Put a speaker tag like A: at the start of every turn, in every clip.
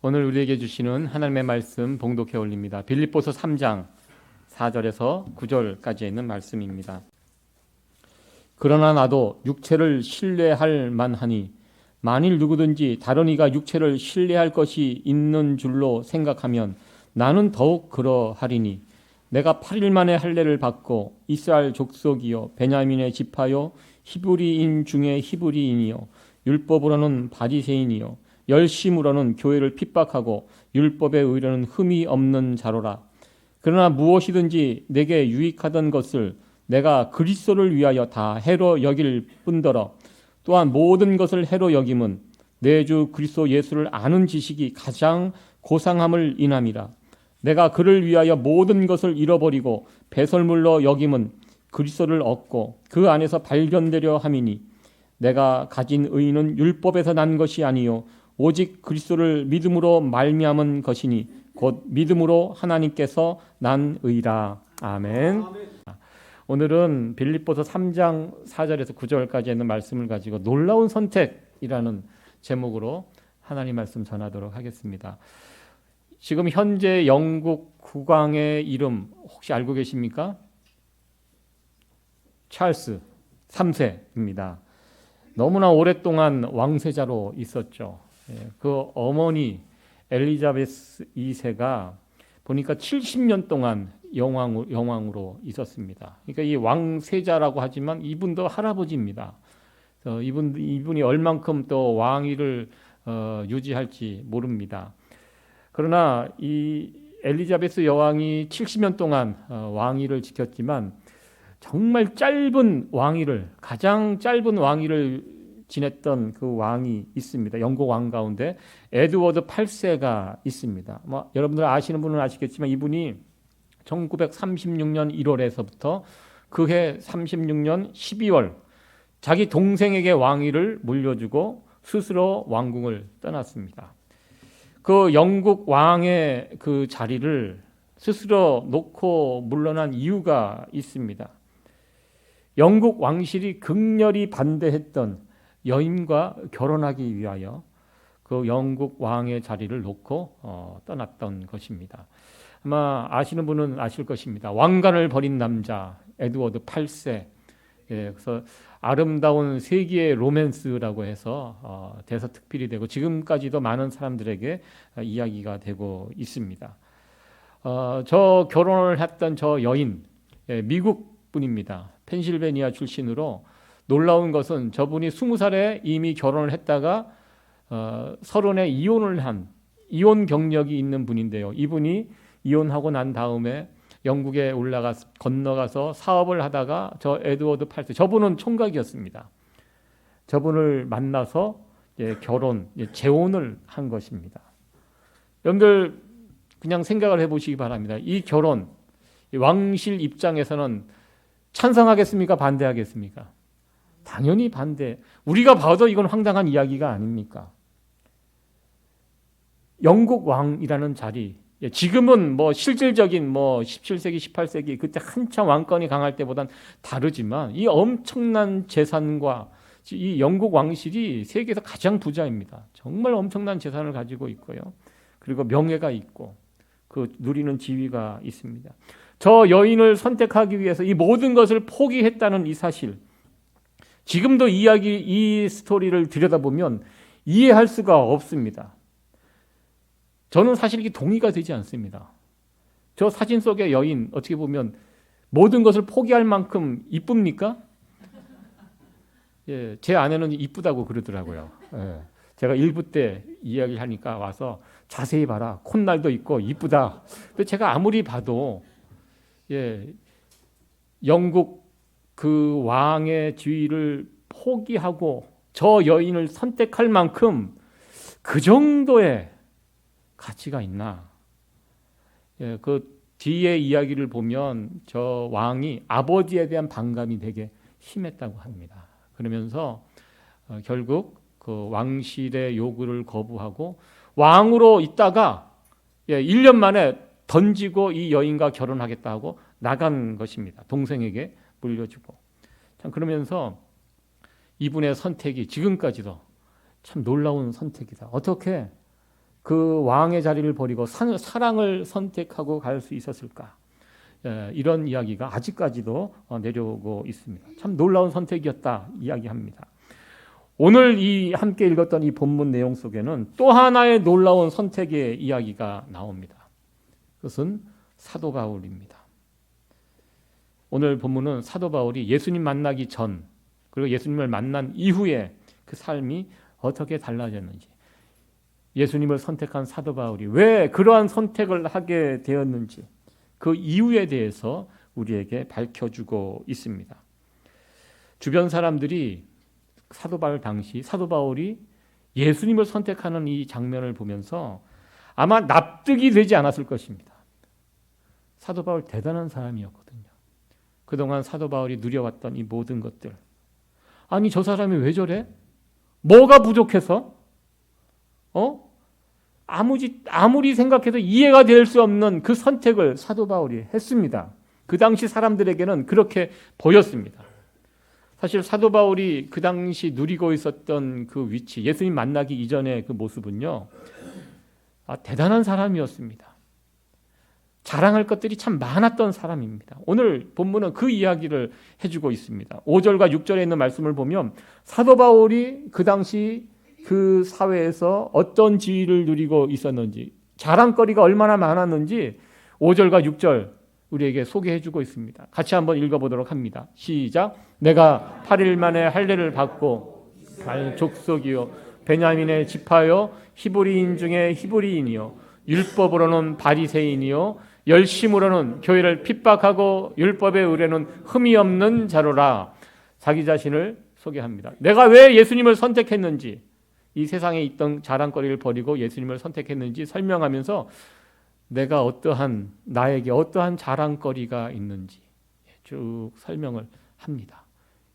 A: 오늘 우리에게 주시는 하나님의 말씀 봉독해 올립니다. 빌립보서 3장 4절에서 9절까지 있는 말씀입니다. 그러나 나도 육체를 신뢰할 만하니 만일 누구든지 다른 이가 육체를 신뢰할 것이 있는 줄로 생각하면 나는 더욱 그러하리니 내가 8일 만에 할례를 받고 이스라엘 족속이요 베냐민의 지파요 히브리인 중에 히브리인이요 율법으로는 바리새인이요 열심으로는 교회를 핍박하고 율법에 의뢰는 흠이 없는 자로라. 그러나 무엇이든지 내게 유익하던 것을 내가 그리스도를 위하여 다 해로 여길 뿐더러 또한 모든 것을 해로 여김은 내 주 그리스도 예수를 아는 지식이 가장 고상함을 인함이라. 내가 그를 위하여 모든 것을 잃어버리고 배설물로 여김은 그리스도를 얻고 그 안에서 발견되려 함이니 내가 가진 의는 율법에서 난 것이 아니요 오직 그리스도를 믿음으로 말미암은 것이니 곧 믿음으로 하나님께서 난 의라. 아멘. 오늘은 빌립보서 3장 4절에서 9절까지 있는 말씀을 가지고 놀라운 선택이라는 제목으로 하나님 말씀 전하도록 하겠습니다. 지금 현재 영국 국왕의 이름 혹시 알고 계십니까? 찰스 3세입니다. 너무나 오랫동안 왕세자로 있었죠. 그 어머니 엘리자베스 2세가 보니까 70년 동안 영왕으로 있었습니다. 그러니까 이 왕세자라고 하지만 이분도 할아버지입니다. 이분이 얼만큼 또 왕위를 유지할지 모릅니다. 그러나 이 엘리자베스 여왕이 70년 동안 왕위를 지켰지만 정말 가장 짧은 왕위를 지냈던 그 왕이 있습니다. 영국 왕 가운데 에드워드 8세가 있습니다. 여러분들 아시는 분은 아시겠지만 이분이 1936년 1월에서부터 그해 36년 12월 자기 동생에게 왕위를 물려주고 스스로 왕궁을 떠났습니다. 그 영국 왕의 그 자리를 스스로 놓고 물러난 이유가 있습니다. 영국 왕실이 극렬히 반대했던 여인과 결혼하기 위하여 그 영국 왕의 자리를 놓고 떠났던 것입니다. 아마 아시는 분은 아실 것입니다. 왕관을 버린 남자 에드워드 8세. 그래서 아름다운 세기의 로맨스라고 해서 대서특필이 되고 지금까지도 많은 사람들에게 이야기가 되고 있습니다. 저 결혼을 했던 저 여인 미국 분입니다. 펜실베니아 출신으로 놀라운 것은 저분이 20살에 이미 결혼을 했다가 30에 이혼을 한 이혼 경력이 있는 분인데요. 이분이 이혼하고 난 다음에 영국에 건너가서 사업을 하다가 저 에드워드 8세 저분은 총각이었습니다. 저분을 만나서 재혼을 한 것입니다. 여러분들 그냥 생각을 해보시기 바랍니다. 이 결혼 왕실 입장에서는 찬성하겠습니까? 반대하겠습니까? 당연히 반대. 우리가 봐도 이건 황당한 이야기가 아닙니까? 영국 왕이라는 자리, 지금은 실질적인 17세기, 18세기 그때 한참 왕권이 강할 때보단 다르지만 이 엄청난 재산과 이 영국 왕실이 세계에서 가장 부자입니다. 정말 엄청난 재산을 가지고 있고요. 그리고 명예가 있고 그 누리는 지위가 있습니다. 저 여인을 선택하기 위해서 이 모든 것을 포기했다는 이 사실, 지금도 이 스토리를 들여다보면 이해할 수가 없습니다. 저는 사실 이게 동의가 되지 않습니다. 저 사진 속의 여인 어떻게 보면 모든 것을 포기할 만큼 이쁩니까? 제 아내는 이쁘다고 그러더라고요. 제가 일부 때 이야기를 하니까 와서 자세히 봐라. 콧날도 있고 이쁘다. 근데 제가 아무리 봐도 영국 그 왕의 지위를 포기하고 저 여인을 선택할 만큼 그 정도의 가치가 있나? 그 뒤에 이야기를 보면 저 왕이 아버지에 대한 반감이 되게 심했다고 합니다. 그러면서 결국 그 왕실의 요구를 거부하고 왕으로 있다가 1년 만에 던지고 이 여인과 결혼하겠다 하고 나간 것입니다. 동생에게 물려주고. 참 그러면서 이분의 선택이 지금까지도 참 놀라운 선택이다. 어떻게 그 왕의 자리를 버리고 사랑을 선택하고 갈 수 있었을까? 이런 이야기가 아직까지도 내려오고 있습니다. 참 놀라운 선택이었다 이야기합니다. 오늘 이 함께 읽었던 이 본문 내용 속에는 또 하나의 놀라운 선택의 이야기가 나옵니다. 그것은 사도 바울입니다. 오늘 본문은 사도 바울이 예수님 만나기 전 그리고 예수님을 만난 이후에 그 삶이 어떻게 달라졌는지, 예수님을 선택한 사도 바울이 왜 그러한 선택을 하게 되었는지 그 이유에 대해서 우리에게 밝혀주고 있습니다. 주변 사람들이 사도 바울 당시 사도 바울이 예수님을 선택하는 이 장면을 보면서 아마 납득이 되지 않았을 것입니다. 사도 바울 대단한 사람이었거든요. 그동안 사도 바울이 누려왔던 이 모든 것들, 아니 저 사람이 왜 저래? 뭐가 부족해서? 아무리 생각해도 이해가 될 수 없는 그 선택을 사도 바울이 했습니다. 그 당시 사람들에게는 그렇게 보였습니다. 사실 사도 바울이 그 당시 누리고 있었던 그 위치, 예수님 만나기 이전의 그 모습은요, 대단한 사람이었습니다. 자랑할 것들이 참 많았던 사람입니다. 오늘 본문은 그 이야기를 해주고 있습니다. 5절과 6절에 있는 말씀을 보면 사도 바울이 그 당시 그 사회에서 어떤 지위를 누리고 있었는지, 자랑거리가 얼마나 많았는지 5절과 6절 우리에게 소개해주고 있습니다. 같이 한번 읽어보도록 합니다. 시작. 내가 8일 만에 할례를 받고 족속이요 베냐민의 지파요 히브리인 중에 히브리인이요 율법으로는 바리새인이요 열심으로는 교회를 핍박하고 율법의 의뢰는 흠이 없는 자로라. 자기 자신을 소개합니다. 내가 왜 예수님을 선택했는지, 이 세상에 있던 자랑거리를 버리고 예수님을 선택했는지 설명하면서 나에게 어떠한 자랑거리가 있는지 쭉 설명을 합니다.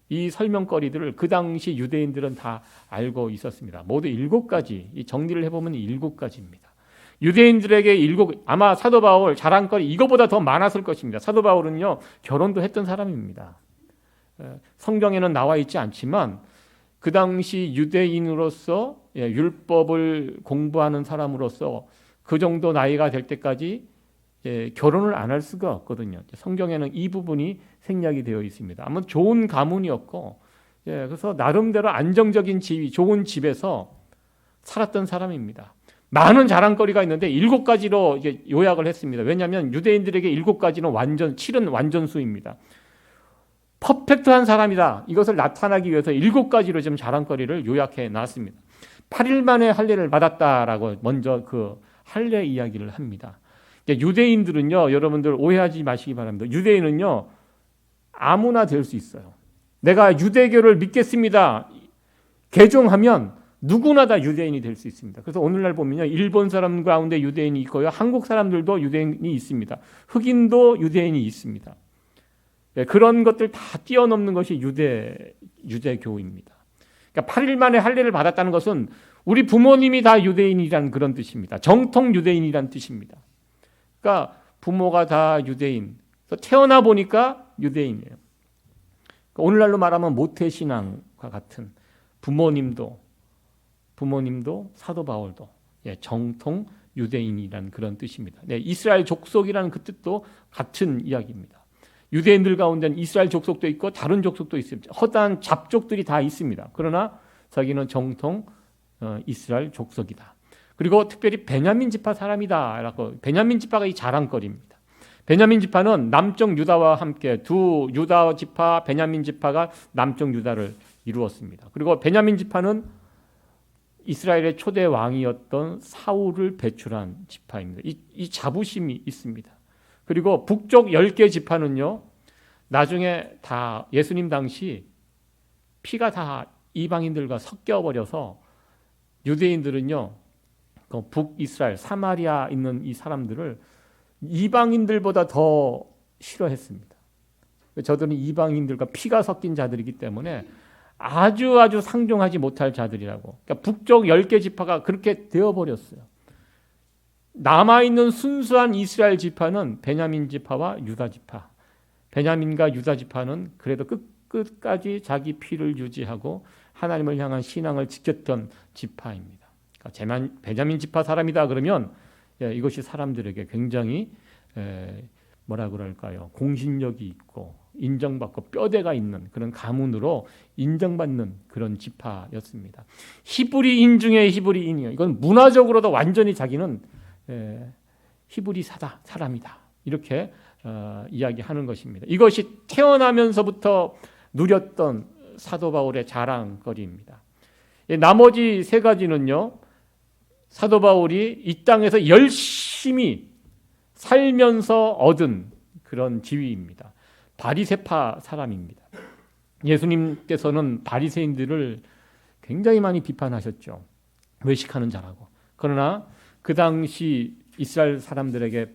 A: 이 설명거리들을 그 당시 유대인들은 다 알고 있었습니다. 모두 7가지, 이 정리를 해보면 7가지입니다. 유대인들에게 아마 사도 바울 자랑거리 이거보다 더 많았을 것입니다. 사도 바울은요, 결혼도 했던 사람입니다. 성경에는 나와 있지 않지만 그 당시 유대인으로서 율법을 공부하는 사람으로서 그 정도 나이가 될 때까지 결혼을 안 할 수가 없거든요. 성경에는 이 부분이 생략이 되어 있습니다. 아마 좋은 가문이었고, 그래서 나름대로 안정적인 지위, 좋은 집에서 살았던 사람입니다. 많은 자랑거리가 있는데 7가지로 요약을 했습니다. 왜냐하면 유대인들에게 7가지는 7은 완전수입니다. 퍼펙트한 사람이다. 이것을 나타나기 위해서 7가지로 좀 자랑거리를 요약해 놨습니다. 8일 만에 할례를 받았다라고 먼저 그 할례 이야기를 합니다. 유대인들은요, 여러분들 오해하지 마시기 바랍니다. 유대인은요, 아무나 될 수 있어요. 내가 유대교를 믿겠습니다. 개종하면 누구나 다 유대인이 될 수 있습니다. 그래서 오늘날 보면요, 일본 사람 가운데 유대인이 있고요, 한국 사람들도 유대인이 있습니다. 흑인도 유대인이 있습니다. 그런 것들 다 뛰어넘는 것이 유대교입니다. 그러니까 8일 만에 할례를 받았다는 것은 우리 부모님이 다 유대인이라는 그런 뜻입니다. 정통 유대인이라는 뜻입니다. 그러니까 부모가 다 유대인, 태어나 보니까 유대인이에요. 그러니까 오늘날로 말하면 모태신앙과 같은 부모님도 사도 바울도 정통 유대인이라는 그런 뜻입니다. 이스라엘 족속이라는 그 뜻도 같은 이야기입니다. 유대인들 가운데는 이스라엘 족속도 있고 다른 족속도 있습니다. 허다한 잡족들이 다 있습니다. 그러나 자기는 정통 이스라엘 족속이다. 그리고 특별히 베냐민 지파 사람이다라고, 베냐민 지파가 이 자랑거리입니다. 베냐민 지파는 남쪽 유다와 함께 두 유다 지파, 베냐민 지파가 남쪽 유다를 이루었습니다. 그리고 베냐민 지파는 이스라엘의 초대 왕이었던 사울을 배출한 지파입니다. 이 자부심이 있습니다. 그리고 북쪽 10개 지파는요, 나중에 다 예수님 당시 피가 다 이방인들과 섞여버려서 유대인들은요, 북이스라엘, 사마리아 있는 이 사람들을 이방인들보다 더 싫어했습니다. 저들은 이방인들과 피가 섞인 자들이기 때문에 아주 상종하지 못할 자들이라고. 그러니까 북쪽 10개 지파가 그렇게 되어버렸어요. 남아있는 순수한 이스라엘 지파는 베냐민 지파와 유다 지파. 베냐민과 유다 지파는 그래도 끝까지 자기 피를 유지하고 하나님을 향한 신앙을 지켰던 지파입니다. 베냐민 지파 사람이다 그러면 이것이 사람들에게 굉장히 뭐라 그럴까요? 공신력이 있고 인정받고 뼈대가 있는 그런 가문으로 인정받는 그런 지파였습니다. 히브리인 중에 히브리인이요. 이건 문화적으로도 완전히 자기는 히브리사다, 사람이다. 이렇게 이야기하는 것입니다. 이것이 태어나면서부터 누렸던 사도 바울의 자랑거리입니다. 나머지 세 가지는요, 사도 바울이 이 땅에서 열심히 살면서 얻은 그런 지위입니다. 바리새파 사람입니다. 예수님께서는 바리새인들을 굉장히 많이 비판하셨죠. 외식하는 자라고. 그러나 그 당시 이스라엘 사람들에게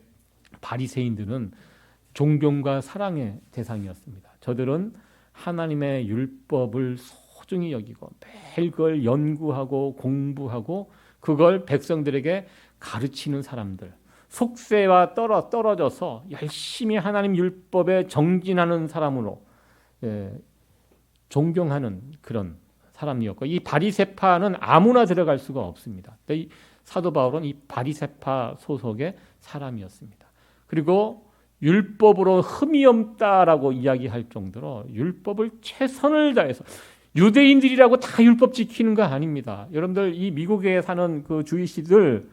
A: 바리새인들은 존경과 사랑의 대상이었습니다. 저들은 하나님의 율법을 소중히 여기고 매일 그걸 연구하고 공부하고 그걸 백성들에게 가르치는 사람들, 속세와 떨어져서 열심히 하나님 율법에 정진하는 사람으로 존경하는 그런 사람이었고, 이 바리새파는 아무나 들어갈 수가 없습니다. 이 사도 바울은 이 바리새파 소속의 사람이었습니다. 그리고 율법으로 흠이 없다라고 이야기할 정도로 율법을 최선을 다해서, 유대인들이라고 다 율법 지키는 거 아닙니다. 여러분들 이 미국에 사는 그 주이시들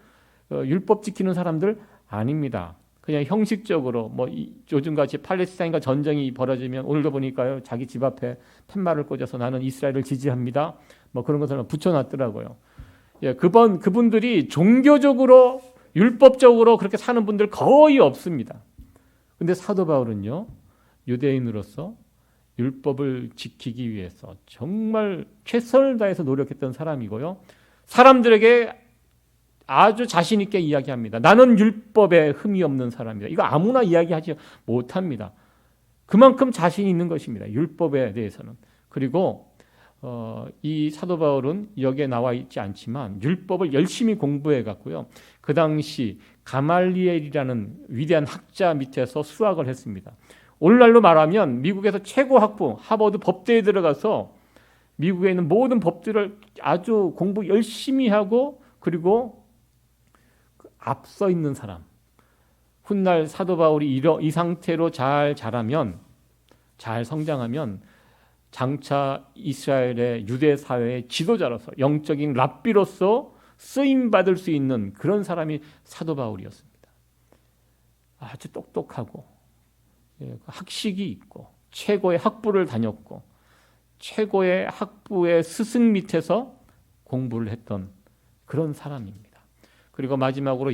A: 율법 지키는 사람들 아닙니다. 그냥 형식적으로 뭐 요즘같이 팔레스타인과 전쟁이 벌어지면 오늘도 보니까요, 자기 집 앞에 팻말을 꽂아서 나는 이스라엘을 지지합니다. 뭐 그런 것을 붙여놨더라고요. 그분들이 종교적으로 율법적으로 그렇게 사는 분들 거의 없습니다. 근데 사도 바울은요, 유대인으로서 율법을 지키기 위해서 정말 최선을 다해서 노력했던 사람이고요. 사람들에게 아주 자신 있게 이야기합니다. 나는 율법에 흠이 없는 사람이다. 이거 아무나 이야기하지 못합니다. 그만큼 자신 있는 것입니다. 율법에 대해서는. 그리고 이 사도 바울은 여기에 나와 있지 않지만 율법을 열심히 공부해 갔고요. 그 당시 가말리엘이라는 위대한 학자 밑에서 수학을 했습니다. 오늘날로 말하면 미국에서 최고 학부 하버드 법대에 들어가서 미국에 있는 모든 법들을 아주 공부 열심히 하고 그리고 앞서 있는 사람. 훗날 사도 바울이 이 상태로 잘 자라면, 잘 성장하면 장차 이스라엘의 유대 사회의 지도자로서 영적인 랍비로서 쓰임 받을 수 있는 그런 사람이 사도 바울이었습니다. 아주 똑똑하고 학식이 있고 최고의 학부를 다녔고 최고의 학부의 스승 밑에서 공부를 했던 그런 사람입니다. 그리고 마지막으로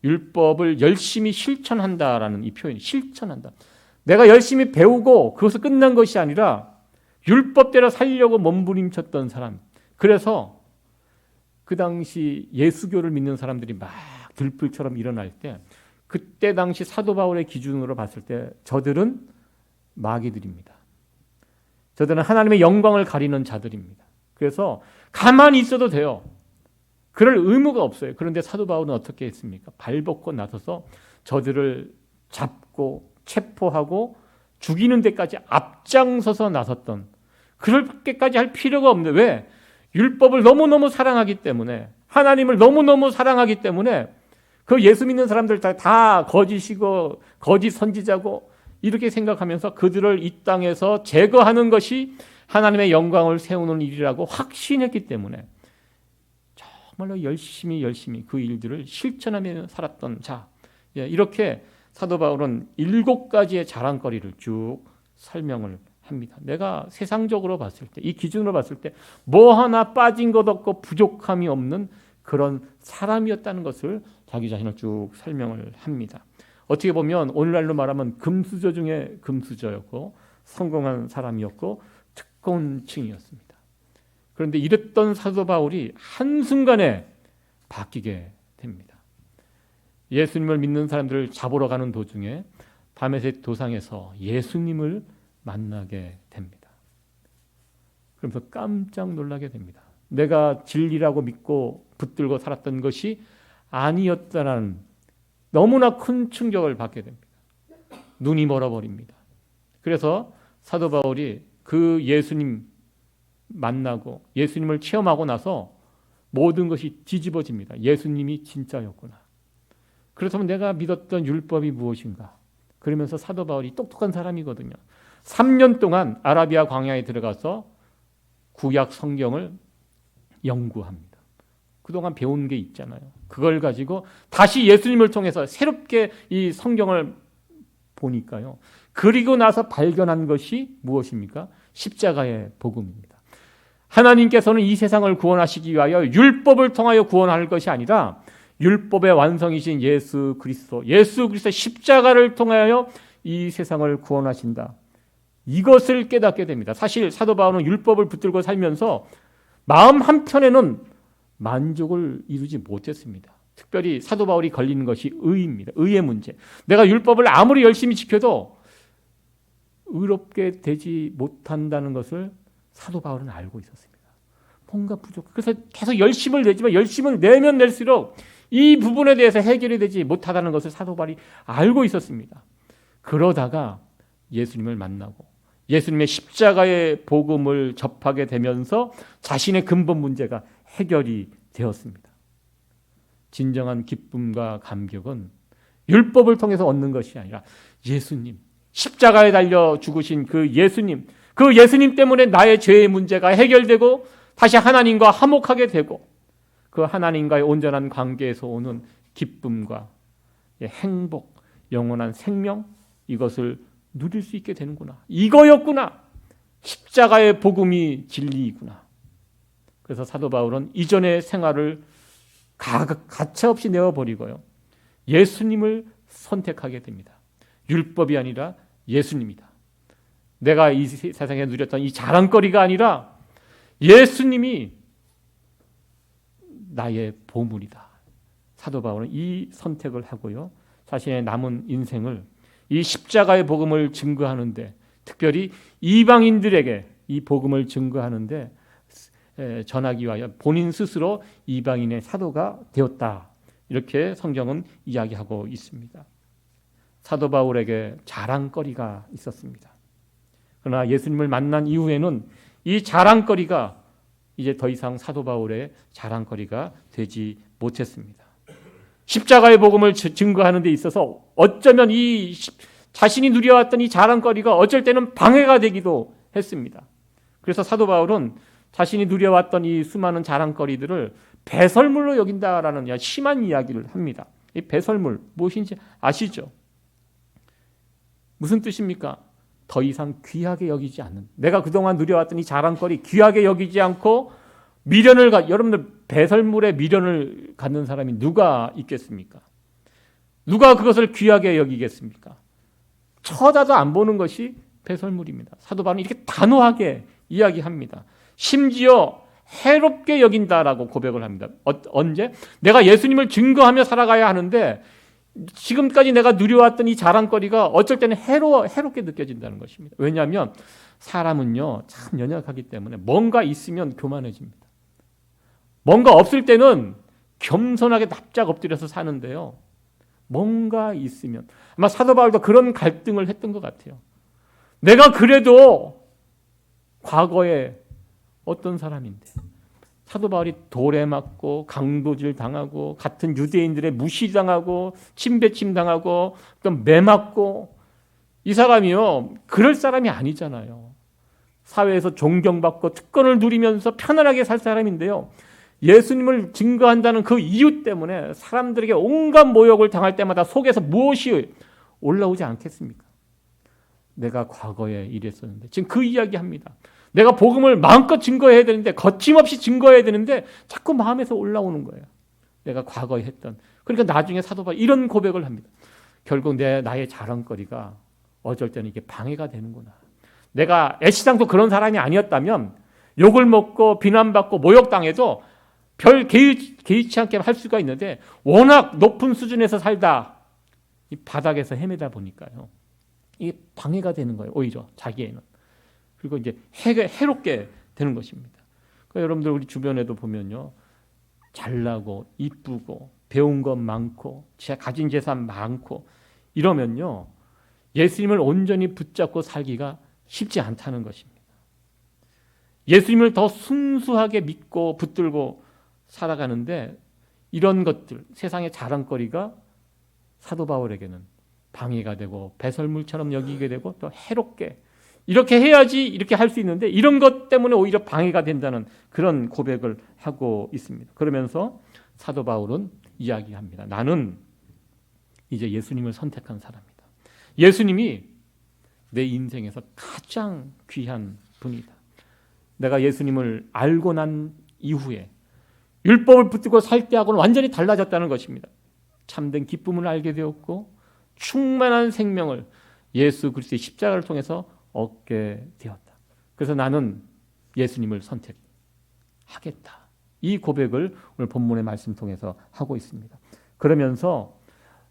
A: 율법을 열심히 실천한다라는 이 표현이, 실천한다. 내가 열심히 배우고 그것을 끝난 것이 아니라 율법대로 살려고 몸부림쳤던 사람. 그래서 그 당시 예수교를 믿는 사람들이 막 들불처럼 일어날 때, 그때 당시 사도 바울의 기준으로 봤을 때 저들은 마귀들입니다. 저들은 하나님의 영광을 가리는 자들입니다. 그래서 가만히 있어도 돼요. 그럴 의무가 없어요. 그런데 사도 바울은 어떻게 했습니까? 발벗고 나서서 저들을 잡고 체포하고 죽이는 데까지 앞장서서 나섰던, 그렇게까지 할 필요가 없는데 왜? 율법을 너무너무 사랑하기 때문에, 하나님을 너무너무 사랑하기 때문에 그 예수 믿는 사람들 다 거짓이고 거짓 선지자고 이렇게 생각하면서 그들을 이 땅에서 제거하는 것이 하나님의 영광을 세우는 일이라고 확신했기 때문에 정말로 열심히 그 일들을 실천하며 살았던 자. 이렇게 사도 바울은 7가지의 자랑거리를 쭉 설명을 합니다. 내가 세상적으로 봤을 때, 이 기준으로 봤을 때 뭐 하나 빠진 것 없고 부족함이 없는 그런 사람이었다는 것을 자기 자신을 쭉 설명을 합니다. 어떻게 보면 오늘날로 말하면 금수저 중에 금수저였고 성공한 사람이었고 특권층이었습니다. 그런데 이랬던 사도 바울이 한순간에 바뀌게 됩니다. 예수님을 믿는 사람들을 잡으러 가는 도중에 다메섹 도상에서 예수님을 만나게 됩니다. 그러면서 깜짝 놀라게 됩니다. 내가 진리라고 믿고 붙들고 살았던 것이 아니었다는 너무나 큰 충격을 받게 됩니다. 눈이 멀어버립니다. 그래서 사도 바울이 그 예수님 만나고 예수님을 체험하고 나서 모든 것이 뒤집어집니다. 예수님이 진짜였구나. 그렇다면 내가 믿었던 율법이 무엇인가? 그러면서 사도 바울이 똑똑한 사람이거든요. 3년 동안 아라비아 광야에 들어가서 구약 성경을 연구합니다. 그동안 배운 게 있잖아요. 그걸 가지고 다시 예수님을 통해서 새롭게 이 성경을 보니까요. 그리고 나서 발견한 것이 무엇입니까? 십자가의 복음입니다. 하나님께서는 이 세상을 구원하시기 위하여 율법을 통하여 구원할 것이 아니라 율법의 완성이신 예수 그리스도 십자가를 통하여 이 세상을 구원하신다. 이것을 깨닫게 됩니다. 사실 사도 바울은 율법을 붙들고 살면서 마음 한편에는 만족을 이루지 못했습니다. 특별히 사도 바울이 걸리는 것이 의입니다. 의의 문제. 내가 율법을 아무리 열심히 지켜도 의롭게 되지 못한다는 것을 사도 바울은 알고 있었습니다. 뭔가 부족. 그래서 계속 열심을 내지만 열심을 내면 낼수록 이 부분에 대해서 해결이 되지 못하다는 것을 사도 바울이 알고 있었습니다. 그러다가 예수님을 만나고 예수님의 십자가의 복음을 접하게 되면서 자신의 근본 문제가 해결이 되었습니다. 진정한 기쁨과 감격은 율법을 통해서 얻는 것이 아니라 예수님, 십자가에 달려 죽으신 그 예수님 때문에 나의 죄의 문제가 해결되고 다시 하나님과 화목하게 되고 그 하나님과의 온전한 관계에서 오는 기쁨과 행복, 영원한 생명, 이것을 누릴 수 있게 되는구나. 이거였구나. 십자가의 복음이 진리이구나. 그래서 사도 바울은 이전의 생활을 가차없이 내어버리고요. 예수님을 선택하게 됩니다. 율법이 아니라 예수님이다. 내가 이 세상에 누렸던 이 자랑거리가 아니라 예수님이 나의 보물이다. 사도 바울은 이 선택을 하고요. 자신의 남은 인생을 이 십자가의 복음을 증거하는데, 특별히 이방인들에게 이 복음을 증거하는데 전하기 위하여 본인 스스로 이방인의 사도가 되었다. 이렇게 성경은 이야기하고 있습니다. 사도 바울에게 자랑거리가 있었습니다. 그러나 예수님을 만난 이후에는 이 자랑거리가 이제 더 이상 사도 바울의 자랑거리가 되지 못했습니다. 십자가의 복음을 증거하는 데 있어서 어쩌면 이 자신이 누려왔던 이 자랑거리가 어쩔 때는 방해가 되기도 했습니다. 그래서 사도 바울은 자신이 누려왔던 이 수많은 자랑거리들을 배설물로 여긴다라는 심한 이야기를 합니다. 이 배설물 무엇인지 아시죠? 무슨 뜻입니까? 더 이상 귀하게 여기지 않는, 내가 그동안 누려왔던 이 자랑거리 귀하게 여기지 않고 여러분들 배설물에 미련을 갖는 사람이 누가 있겠습니까? 누가 그것을 귀하게 여기겠습니까? 쳐다도 안 보는 것이 배설물입니다. 사도 바울은 이렇게 단호하게 이야기합니다. 심지어 해롭게 여긴다라고 고백을 합니다. 언제? 내가 예수님을 증거하며 살아가야 하는데 지금까지 내가 누려왔던 이 자랑거리가 어쩔 때는 해롭게 느껴진다는 것입니다. 왜냐하면 사람은요 참 연약하기 때문에 뭔가 있으면 교만해집니다. 뭔가 없을 때는 겸손하게 납작 엎드려서 사는데요. 뭔가 있으면, 아마 사도 바울도 그런 갈등을 했던 것 같아요. 내가 그래도 과거에 어떤 사람인데, 사도 바울이 돌에 맞고 강도질 당하고 같은 유대인들의 무시당하고 침배침 당하고 또 매맞고, 이 사람이요 그럴 사람이 아니잖아요. 사회에서 존경받고 특권을 누리면서 편안하게 살 사람인데요. 예수님을 증거한다는 그 이유 때문에 사람들에게 온갖 모욕을 당할 때마다 속에서 무엇이 올라오지 않겠습니까? 내가 과거에 이랬었는데, 지금 그 이야기합니다. 내가 복음을 마음껏 증거해야 되는데, 거침없이 증거해야 되는데 자꾸 마음에서 올라오는 거예요. 내가 과거에 했던. 그러니까 나중에 사도 바울이 이런 고백을 합니다. 결국 나의 자랑거리가 어쩔 때는 이게 방해가 되는구나. 내가 애시당초 그런 사람이 아니었다면 욕을 먹고 비난받고 모욕당해도 별 개의치 않게 할 수가 있는데, 워낙 높은 수준에서 살다 이 바닥에서 헤매다 보니까요, 이게 방해가 되는 거예요. 오히려 자기에는. 그리고 이제 해롭게 되는 것입니다. 그러니까 여러분들 우리 주변에도 보면요, 잘나고 이쁘고 배운 것 많고 가진 재산 많고 이러면요, 예수님을 온전히 붙잡고 살기가 쉽지 않다는 것입니다. 예수님을 더 순수하게 믿고 붙들고 살아가는데 이런 것들, 세상의 자랑거리가 사도 바울에게는 방해가 되고 배설물처럼 여기게 되고 또 해롭게, 이렇게 해야지 이렇게 할 수 있는데 이런 것 때문에 오히려 방해가 된다는 그런 고백을 하고 있습니다. 그러면서 사도 바울은 이야기합니다. 나는 이제 예수님을 선택한 사람이다. 예수님이 내 인생에서 가장 귀한 분이다. 내가 예수님을 알고 난 이후에 율법을 붙들고 살 때하고는 완전히 달라졌다는 것입니다. 참된 기쁨을 알게 되었고 충만한 생명을 예수 그리스도의 십자가를 통해서 얻게 되었다. 그래서 나는 예수님을 선택하겠다. 이 고백을 오늘 본문의 말씀 통해서 하고 있습니다. 그러면서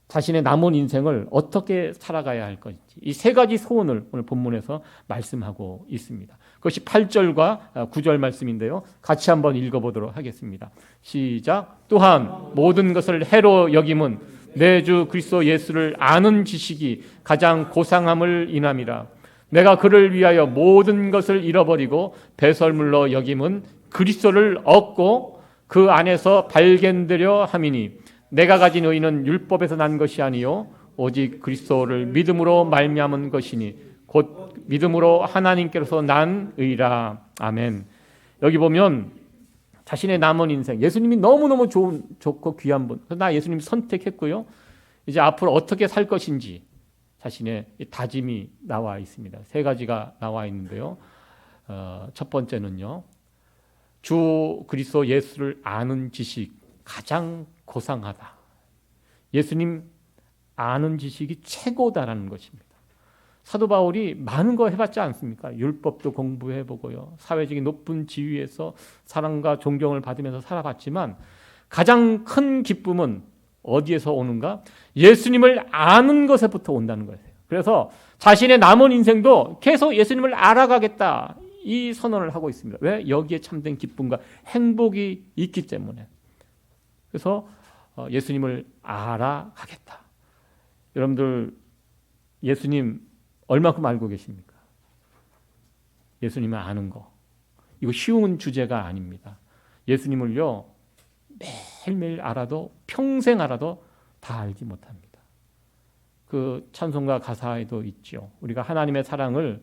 A: 자신의 남은 인생을 어떻게 살아가야 할 것인지 이 세 가지 소원을 오늘 본문에서 말씀하고 있습니다. 그것이 8절과 9절 말씀인데요. 같이 한번 읽어보도록 하겠습니다. 시작. 또한 모든 것을 해로 여김은 내 주 그리스도 예수를 아는 지식이 가장 고상함을 인함이라. 내가 그를 위하여 모든 것을 잃어버리고 배설물로 여김은 그리스도를 얻고 그 안에서 발견되려 함이니 내가 가진 의는 율법에서 난 것이 아니요 오직 그리스도를 믿음으로 말미암은 것이니 곧 믿음으로 하나님께로서 난 의라. 아멘. 여기 보면 자신의 남은 인생, 예수님이 너무너무 좋고 귀한 분, 나 예수님 선택했고요. 이제 앞으로 어떻게 살 것인지 자신의 다짐이 나와 있습니다. 세 가지가 나와 있는데요. 첫 번째는요, 주 그리스도 예수를 아는 지식 가장 고상하다. 예수님 아는 지식이 최고다라는 것입니다. 사도 바울이 많은 거 해봤지 않습니까? 율법도 공부해보고요. 사회적인 높은 지위에서 사랑과 존경을 받으면서 살아봤지만 가장 큰 기쁨은 어디에서 오는가? 예수님을 아는 것에부터 온다는 거예요. 그래서 자신의 남은 인생도 계속 예수님을 알아가겠다. 이 선언을 하고 있습니다. 왜? 여기에 참된 기쁨과 행복이 있기 때문에. 그래서 예수님을 알아가겠다. 여러분들 예수님 얼마큼 알고 계십니까? 예수님을 아는 거. 이거 쉬운 주제가 아닙니다. 예수님을요, 매일매일 알아도 평생 알아도 다 알지 못합니다. 그 찬송가 가사에도 있죠. 우리가 하나님의 사랑을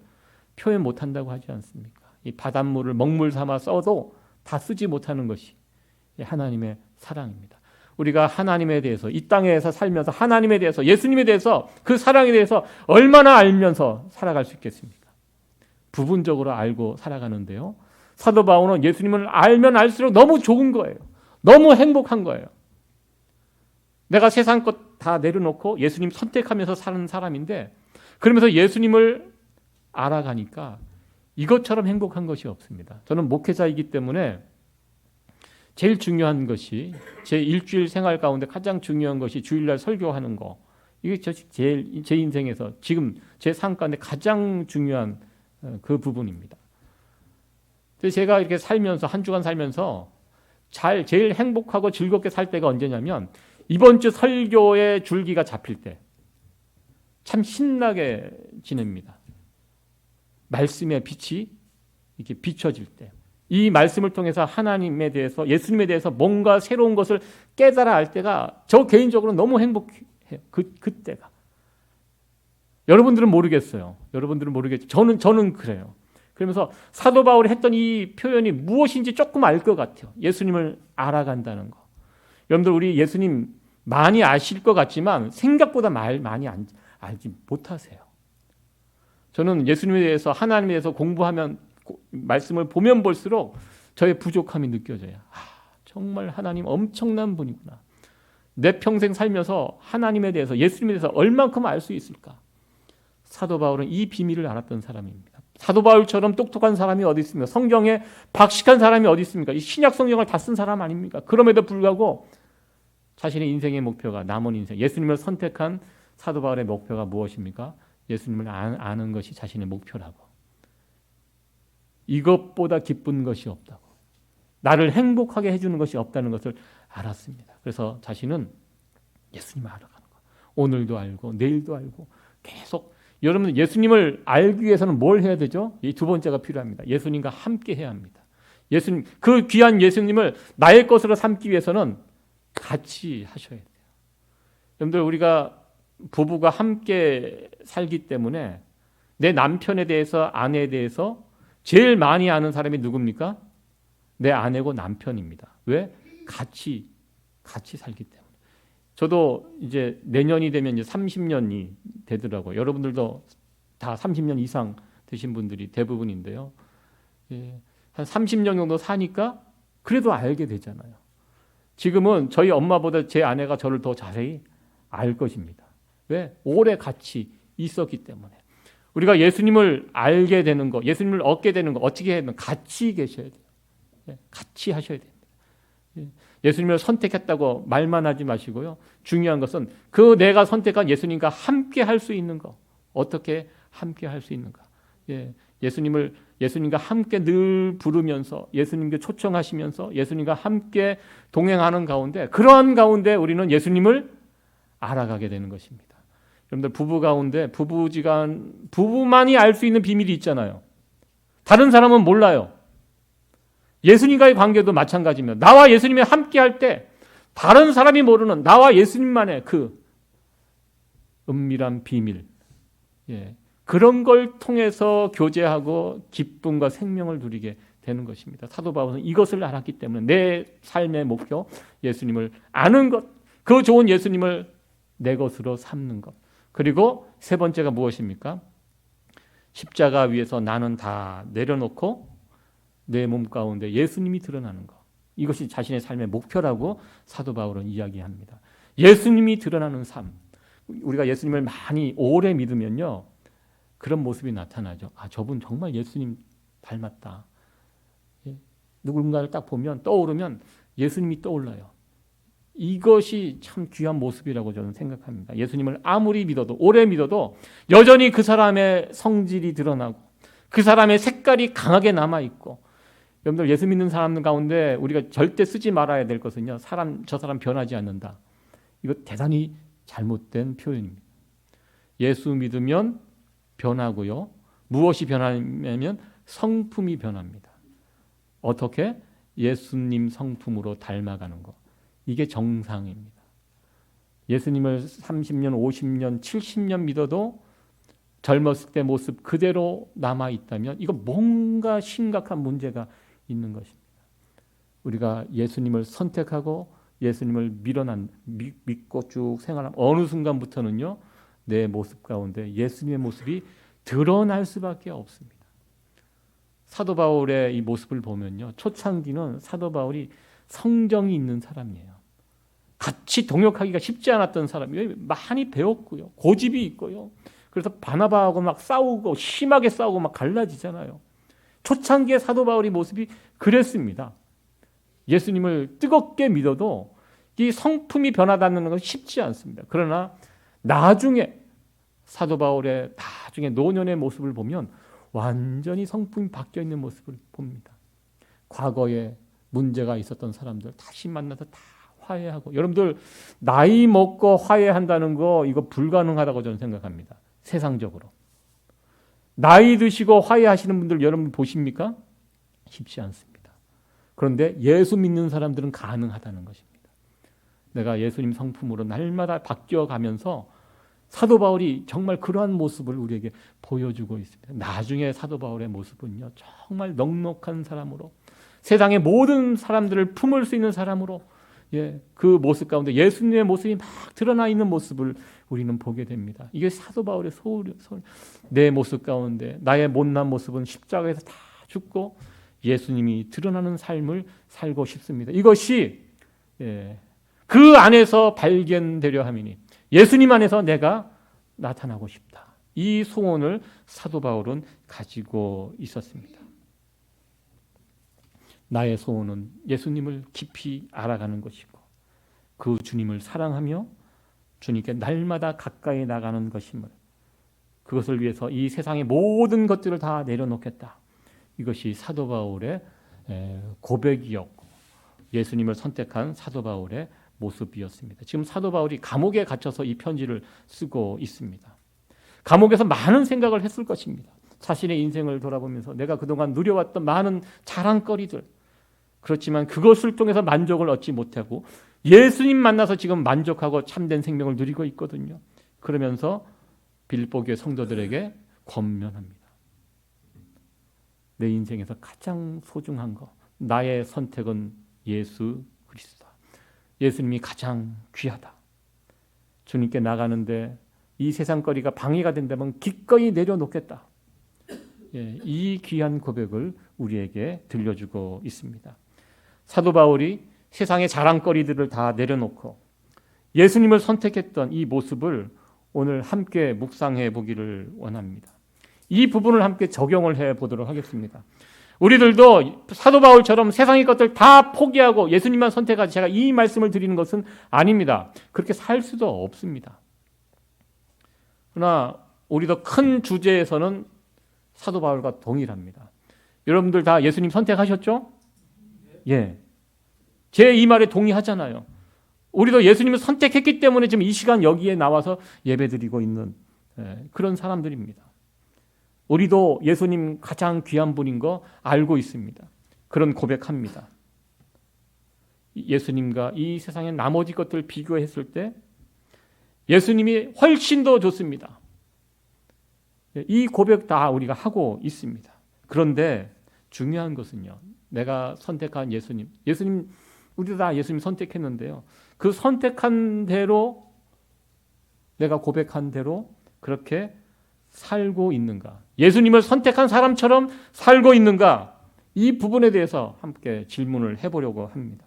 A: 표현 못한다고 하지 않습니까? 이 바닷물을 먹물 삼아 써도 다 쓰지 못하는 것이 하나님의 사랑입니다. 우리가 하나님에 대해서 이 땅에서 살면서 하나님에 대해서 예수님에 대해서 그 사랑에 대해서 얼마나 알면서 살아갈 수 있겠습니까? 부분적으로 알고 살아가는데요. 사도 바울은 예수님을 알면 알수록 너무 좋은 거예요. 너무 행복한 거예요. 내가 세상 것 다 내려놓고 예수님 선택하면서 사는 사람인데 그러면서 예수님을 알아가니까 이것처럼 행복한 것이 없습니다. 저는 목회자이기 때문에 제일 중요한 것이 제 일주일 생활 가운데 가장 중요한 것이 주일날 설교하는 거. 이게 제일 제 인생에서 지금 제 삶 가운데 가장 중요한 그 부분입니다. 그래서 제가 이렇게 살면서 한 주간 살면서 제일 행복하고 즐겁게 살 때가 언제냐면 이번 주 설교의 줄기가 잡힐 때 참 신나게 지냅니다. 말씀의 빛이 이렇게 비춰질 때, 이 말씀을 통해서 하나님에 대해서 예수님에 대해서 뭔가 새로운 것을 깨달아 알 때가 저 개인적으로 너무 행복해요. 그때가. 여러분들은 모르겠어요. 여러분들은 모르겠죠. 저는 그래요. 그러면서 사도 바울이 했던 이 표현이 무엇인지 조금 알 것 같아요. 예수님을 알아간다는 거. 여러분들 우리 예수님 많이 아실 것 같지만 생각보다 많이 알지 못하세요. 저는 예수님에 대해서 하나님에 대해서 공부하면 말씀을 보면 볼수록 저의 부족함이 느껴져요. 정말 하나님 엄청난 분이구나. 내 평생 살면서 하나님에 대해서 예수님에 대해서 얼만큼 알 수 있을까? 사도 바울은 이 비밀을 알았던 사람입니다. 사도 바울처럼 똑똑한 사람이 어디 있습니까? 성경에 박식한 사람이 어디 있습니까? 이 신약 성경을 다 쓴 사람 아닙니까? 그럼에도 불구하고 자신의 인생의 목표가 남은 인생, 예수님을 선택한 사도 바울의 목표가 무엇입니까? 예수님을 아는 것이 자신의 목표라고. 이것보다 기쁜 것이 없다고. 나를 행복하게 해주는 것이 없다는 것을 알았습니다. 그래서 자신은 예수님을 알아가는 거. 오늘도 알고 내일도 알고 계속. 여러분 예수님을 알기 위해서는 뭘 해야 되죠? 이 두 번째가 필요합니다. 예수님과 함께 해야 합니다. 예수님, 그 귀한 예수님을 나의 것으로 삼기 위해서는 같이 하셔야 돼요. 여러분들, 우리가 부부가 함께 살기 때문에 내 남편에 대해서, 아내에 대해서 제일 많이 아는 사람이 누굽니까? 내 아내고 남편입니다. 왜? 같이 살기 때문에. 저도 이제 내년이 되면 이제 30년이 되더라고요. 여러분들도 다 30년 이상 되신 분들이 대부분인데요. 예, 한 30년 정도 사니까 그래도 알게 되잖아요. 지금은 저희 엄마보다 제 아내가 저를 더 자세히 알 것입니다. 왜? 오래 같이 있었기 때문에. 우리가 예수님을 알게 되는 거, 예수님을 얻게 되는 거 어떻게 해야 되면 같이 계셔야 돼요. 예, 같이 하셔야 됩니다. 예, 예수님을 선택했다고 말만 하지 마시고요. 중요한 것은 그 내가 선택한 예수님과 함께 할 수 있는 거. 어떻게 함께 할 수 있는가. 예, 예수님과 함께 늘 부르면서 예수님께 초청하시면서 예수님과 함께 동행하는 가운데, 그러한 가운데 우리는 예수님을 알아가게 되는 것입니다. 여러분들, 부부 가운데 부부만이 알 수 있는 비밀이 있잖아요. 다른 사람은 몰라요. 예수님과의 관계도 마찬가지입니다. 나와 예수님이 함께 할 때 다른 사람이 모르는 나와 예수님만의 그 은밀한 비밀, 예, 그런 걸 통해서 교제하고 기쁨과 생명을 누리게 되는 것입니다. 사도 바울은 이것을 알았기 때문에 내 삶의 목표, 예수님을 아는 것, 그 좋은 예수님을 내 것으로 삼는 것. 그리고 세 번째가 무엇입니까? 십자가 위에서 나는 다 내려놓고 내 몸 가운데 예수님이 드러나는 것. 이것이 자신의 삶의 목표라고 사도 바울은 이야기합니다. 예수님이 드러나는 삶. 우리가 예수님을 많이 오래 믿으면요, 그런 모습이 나타나죠. 아, 저분 정말 예수님 닮았다. 예? 누군가를 딱 보면, 떠오르면 예수님이 떠올라요. 이것이 참 귀한 모습이라고 저는 생각합니다. 예수님을 아무리 믿어도, 오래 믿어도 여전히 그 사람의 성질이 드러나고 그 사람의 색깔이 강하게 남아있고. 여러분들, 예수 믿는 사람들 가운데 우리가 절대 쓰지 말아야 될 것은요, 저 사람 변하지 않는다. 이거 대단히 잘못된 표현입니다. 예수 믿으면 변하고요. 무엇이 변하냐면 성품이 변합니다. 어떻게? 예수님 성품으로 닮아가는 것. 이게 정상입니다. 예수님을 30년, 50년, 70년 믿어도 젊었을 때 모습 그대로 남아있다면 이거 뭔가 심각한 문제가 있는 것입니다. 우리가 예수님을 선택하고 예수님을 믿고 쭉 생활하는 어느 순간부터는요, 내 모습 가운데 예수님의 모습이 드러날 수밖에 없습니다. 사도 바울의 이 모습을 보면요, 초창기는 사도 바울이 성정이 있는 사람이에요. 같이 동역하기가 쉽지 않았던 사람이에요. 많이 배웠고요, 고집이 있고요. 그래서 바나바하고 막 싸우고 심하게 싸우고 막 갈라지잖아요. 초창기의 사도 바울의 모습이 그랬습니다. 예수님을 뜨겁게 믿어도 이 성품이 변화다는 것은 쉽지 않습니다. 그러나 나중에 사도 바울의 나중에 노년의 모습을 보면 완전히 성품이 바뀌어 있는 모습을 봅니다. 과거에 문제가 있었던 사람들 다시 만나서 다 화해하고. 여러분들, 나이 먹고 화해한다는 거 이거 불가능하다고 저는 생각합니다. 세상적으로. 나이 드시고 화해하시는 분들 여러분 보십니까? 쉽지 않습니다. 그런데 예수 믿는 사람들은 가능하다는 것입니다. 내가 예수님 성품으로 날마다 바뀌어가면서 사도 바울이 정말 그러한 모습을 우리에게 보여주고 있습니다. 나중에 사도 바울의 모습은요, 정말 넉넉한 사람으로, 세상의 모든 사람들을 품을 수 있는 사람으로, 그 모습 가운데 예수님의 모습이 막 드러나 있는 모습을 우리는 보게 됩니다. 이게 사도 바울의 소울. 내 모습 가운데 나의 못난 모습은 십자가에서 다 죽고 예수님이 드러나는 삶을 살고 싶습니다. 이것이 그 안에서 발견되려 함이니 예수님 안에서 내가 나타나고 싶다. 이 소원을 사도 바울은 가지고 있었습니다. 나의 소원은 예수님을 깊이 알아가는 것이고 그 주님을 사랑하며 주님께 날마다 가까이 나가는 것임을, 그것을 위해서 이 세상의 모든 것들을 다 내려놓겠다. 이것이 사도 바울의 고백이었고 예수님을 선택한 사도 바울의 모습이었습니다. 지금 사도 바울이 감옥에 갇혀서 이 편지를 쓰고 있습니다. 감옥에서 많은 생각을 했을 것입니다. 자신의 인생을 돌아보면서 내가 그동안 누려왔던 많은 자랑거리들, 그렇지만 그것을 통해서 만족을 얻지 못하고 예수님 만나서 지금 만족하고 참된 생명을 누리고 있거든요. 그러면서 빌립보 교회 성도들에게 권면합니다. 내 인생에서 가장 소중한 거, 나의 선택은 예수 그리스도다. 예수님이 가장 귀하다. 주님께 나가는데 이 세상거리가 방해가 된다면 기꺼이 내려놓겠다. 이 귀한 고백을 우리에게 들려주고 있습니다. 사도 바울이 세상의 자랑거리들을 다 내려놓고 예수님을 선택했던 이 모습을 오늘 함께 묵상해 보기를 원합니다. 이 부분을 함께 적용을 해 보도록 하겠습니다. 우리들도 사도 바울처럼 세상의 것들 다 포기하고 예수님만 선택하지, 제가 이 말씀을 드리는 것은 아닙니다. 그렇게 살 수도 없습니다. 그러나 우리도 큰 주제에서는 사도 바울과 동일합니다. 여러분들 다 예수님 선택하셨죠? 예. 제 이 말에 동의하잖아요. 우리도 예수님을 선택했기 때문에 지금 이 시간 여기에 나와서 예배드리고 있는 그런 사람들입니다. 우리도 예수님 가장 귀한 분인 거 알고 있습니다. 그런 고백합니다. 예수님과 이 세상의 나머지 것들을 비교했을 때 예수님이 훨씬 더 좋습니다. 이 고백 다 우리가 하고 있습니다. 그런데 중요한 것은요, 내가 선택한 예수님, 우리도 다 예수님 선택했는데요, 그 선택한 대로, 내가 고백한 대로 그렇게 살고 있는가, 예수님을 선택한 사람처럼 살고 있는가, 이 부분에 대해서 함께 질문을 해보려고 합니다.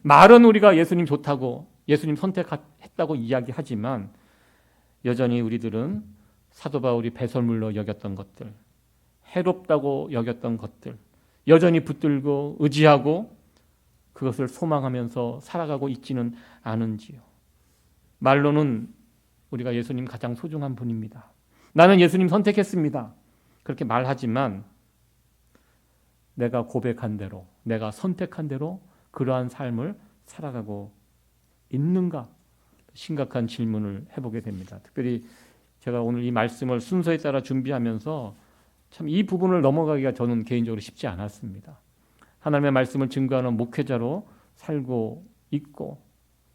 A: 말은 우리가 예수님 좋다고, 예수님 선택했다고 이야기하지만 여전히 우리들은 사도 바울이 배설물로 여겼던 것들, 해롭다고 여겼던 것들 여전히 붙들고 의지하고 그것을 소망하면서 살아가고 있지는 않은지요. 말로는 우리가 예수님 가장 소중한 분입니다. 나는 예수님 선택했습니다. 그렇게 말하지만 내가 고백한 대로, 내가 선택한 대로 그러한 삶을 살아가고 있는가? 심각한 질문을 해보게 됩니다. 특별히 제가 오늘 이 말씀을 순서에 따라 준비하면서 참 이 부분을 넘어가기가 저는 개인적으로 쉽지 않았습니다. 하나님의 말씀을 증거하는 목회자로 살고 있고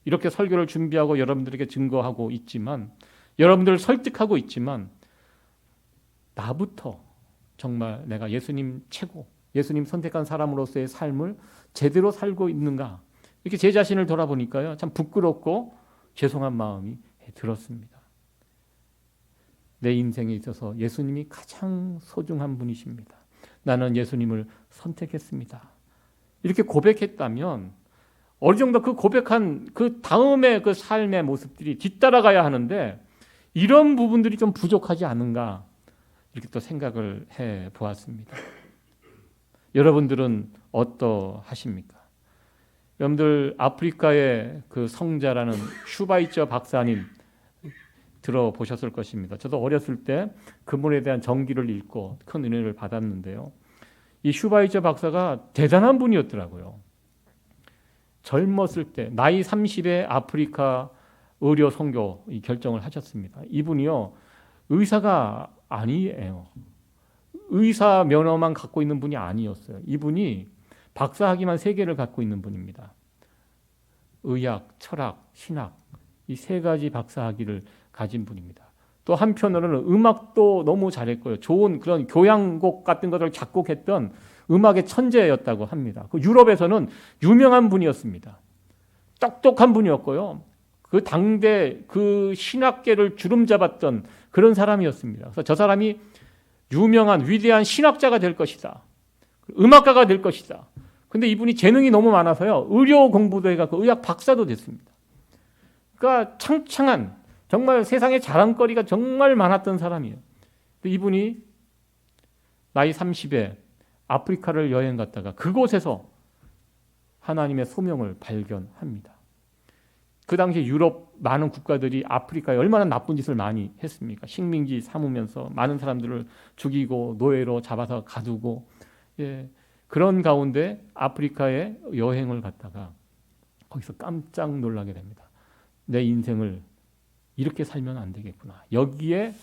A: 이렇게 설교를 준비하고 여러분들에게 증거하고 있지만, 여러분들을 설득하고 있지만, 나부터 정말 내가 예수님 최고, 예수님 선택한 사람으로서의 삶을 제대로 살고 있는가, 이렇게 제 자신을 돌아보니까요, 참 부끄럽고 죄송한 마음이 들었습니다. 내 인생에 있어서 예수님이 가장 소중한 분이십니다. 나는 예수님을 선택했습니다. 이렇게 고백했다면 어느 정도 그 고백한 그 다음에 그 삶의 모습들이 뒤따라가야 하는데 이런 부분들이 좀 부족하지 않은가, 이렇게 또 생각을 해 보았습니다. 여러분들은 어떠하십니까? 여러분들 아프리카의 그 성자라는 슈바이처 박사님 들어보셨을 것입니다. 저도 어렸을 때 그분에 대한 전기를 읽고 큰 은혜를 받았는데요. 이 슈바이처 박사가 대단한 분이었더라고요. 젊었을 때 나이 30에 아프리카 의료 선교 결정을 하셨습니다. 이분이요, 의사가 아니에요. 의사 면허만 갖고 있는 분이 아니었어요. 이분이 박사학위만 3개를 갖고 있는 분입니다. 의학, 철학, 신학, 이 3가지 박사학위를 가진 분입니다. 또 한편으로는 음악도 너무 잘했고요. 좋은 그런 교향곡 같은 것을 작곡했던 음악의 천재였다고 합니다. 그 유럽에서는 유명한 분이었습니다. 똑똑한 분이었고요. 그 당대 그 신학계를 주름잡았던 그런 사람이었습니다. 그래서 저 사람이 유명한 위대한 신학자가 될 것이다. 음악가가 될 것이다. 근데 이분이 재능이 너무 많아서요, 의료 공부도 해갖고 의학 박사도 됐습니다. 그러니까 창창한, 정말 세상에 자랑거리가 정말 많았던 사람이에요. 이분이 나이 30에 아프리카를 여행 갔다가 그곳에서 하나님의 소명을 발견합니다. 그 당시 유럽 많은 국가들이 아프리카에 얼마나 나쁜 짓을 많이 했습니까? 식민지 삼으면서 많은 사람들을 죽이고 노예로 잡아서 가두고, 그런 가운데 아프리카에 여행을 갔다가 거기서 깜짝 놀라게 됩니다. 내 인생을 이렇게 살면 안 되겠구나. 여기에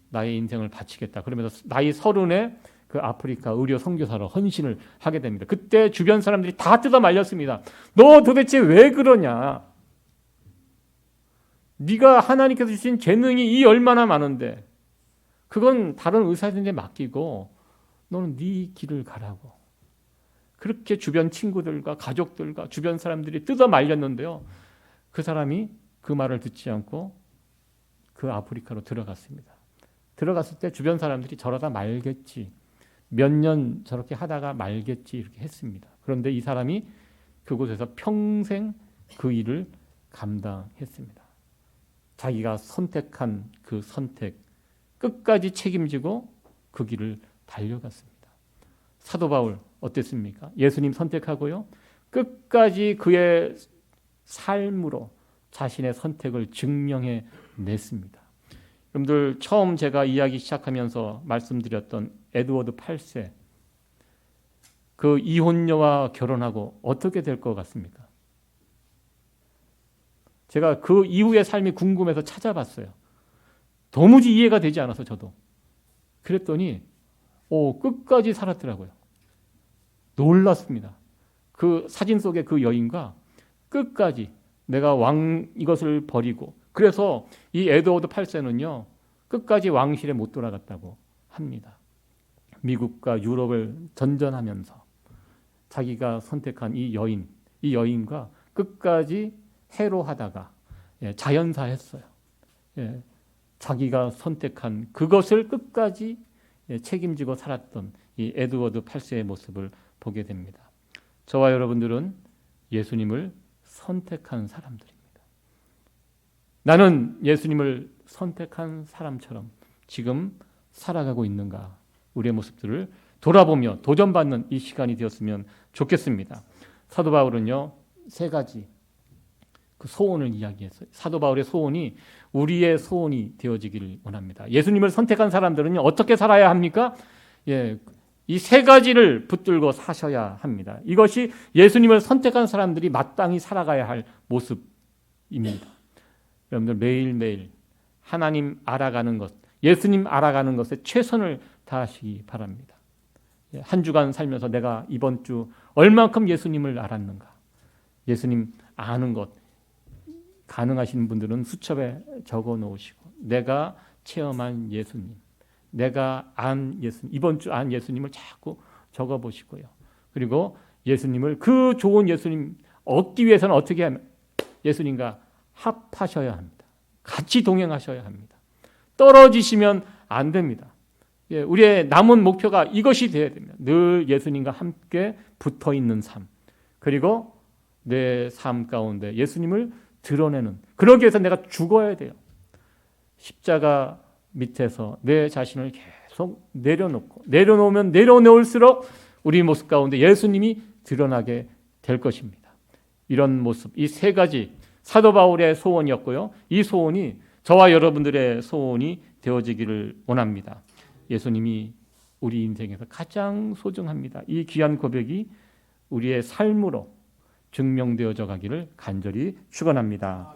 A: 나의 인생을 바치겠다. 그러면서 나이 30에 그 아프리카 의료 선교사로 헌신을 하게 됩니다. 그때 주변 사람들이 다 뜯어 말렸습니다. 너 도대체 왜 그러냐? 네가 하나님께서 주신 재능이 이 얼마나 많은데 그건 다른 의사들한테 맡기고 너는 네 길을 가라고. 그렇게 주변 친구들과 가족들과 주변 사람들이 뜯어 말렸는데요. 그 사람이 그 말을 듣지 않고 그 아프리카로 들어갔습니다. 들어갔을 때 주변 사람들이 저러다 말겠지. 몇 년 저렇게 하다가 말겠지 이렇게 했습니다. 그런데 이 사람이 그곳에서 평생 그 일을 감당했습니다. 자기가 선택한 그 선택 끝까지 책임지고 그 길을 달려갔습니다. 사도 바울 어땠습니까? 예수님 선택하고요. 끝까지 그의 삶으로 자신의 선택을 증명해 냈습니다. 여러분들 처음 제가 이야기 시작하면서 말씀드렸던 에드워드 8세 그 이혼녀와 결혼하고 어떻게 될 것 같습니까? 제가 그 이후의 삶이 궁금해서 찾아봤어요. 도무지 이해가 되지 않아서 저도. 그랬더니 끝까지 살았더라고요. 놀랐습니다. 그 사진 속의 그 여인과 끝까지 내가 이것을 버리고 그래서 이 에드워드 8세는요. 끝까지 왕실에 못 돌아갔다고 합니다. 미국과 유럽을 전전하면서 자기가 선택한 이 여인과 끝까지 해로하다가 자연사했어요. 자기가 선택한 그것을 끝까지 책임지고 살았던 이 에드워드 8세의 모습을 보게 됩니다. 저와 여러분들은 예수님을 선택한 사람들입니다. 나는 예수님을 선택한 사람처럼 지금 살아가고 있는가? 우리의 모습들을 돌아보며 도전받는 이 시간이 되었으면 좋겠습니다. 사도 바울은요, 3가지 그 소원을 이야기했어요. 사도 바울의 소원이 우리의 소원이 되어지기를 원합니다. 예수님을 선택한 사람들은 어떻게 살아야 합니까? 이 3가지를 붙들고 사셔야 합니다. 이것이 예수님을 선택한 사람들이 마땅히 살아가야 할 모습입니다. 여러분들 매일매일 하나님 알아가는 것, 예수님 알아가는 것에 최선을 다하시기 바랍니다. 한 주간 살면서 내가 이번 주 얼만큼 예수님을 알았는가? 예수님 아는 것, 가능하신 분들은 수첩에 적어 놓으시고 내가 체험한 예수님, 내가 안 예수님, 이번 주 안 예수님을 자꾸 적어 보시고요. 그리고 예수님을 그 좋은 예수님 얻기 위해서는 어떻게 하면 예수님과 합하셔야 합니다. 같이 동행하셔야 합니다. 떨어지시면 안 됩니다. 우리의 남은 목표가 이것이 되어야 됩니다. 늘 예수님과 함께 붙어 있는 삶. 그리고 내 삶 가운데 예수님을 드러내는. 그러기 위해서 내가 죽어야 돼요. 십자가 밑에서 내 자신을 계속 내려놓으면 내려놓을수록 우리 모습 가운데 예수님이 드러나게 될 것입니다. 이런 모습, 이 3가지 사도 바울의 소원이었고요. 이 소원이 저와 여러분들의 소원이 되어지기를 원합니다. 예수님이 우리 인생에서 가장 소중합니다. 이 귀한 고백이 우리의 삶으로 증명되어져 가기를 간절히 축원합니다.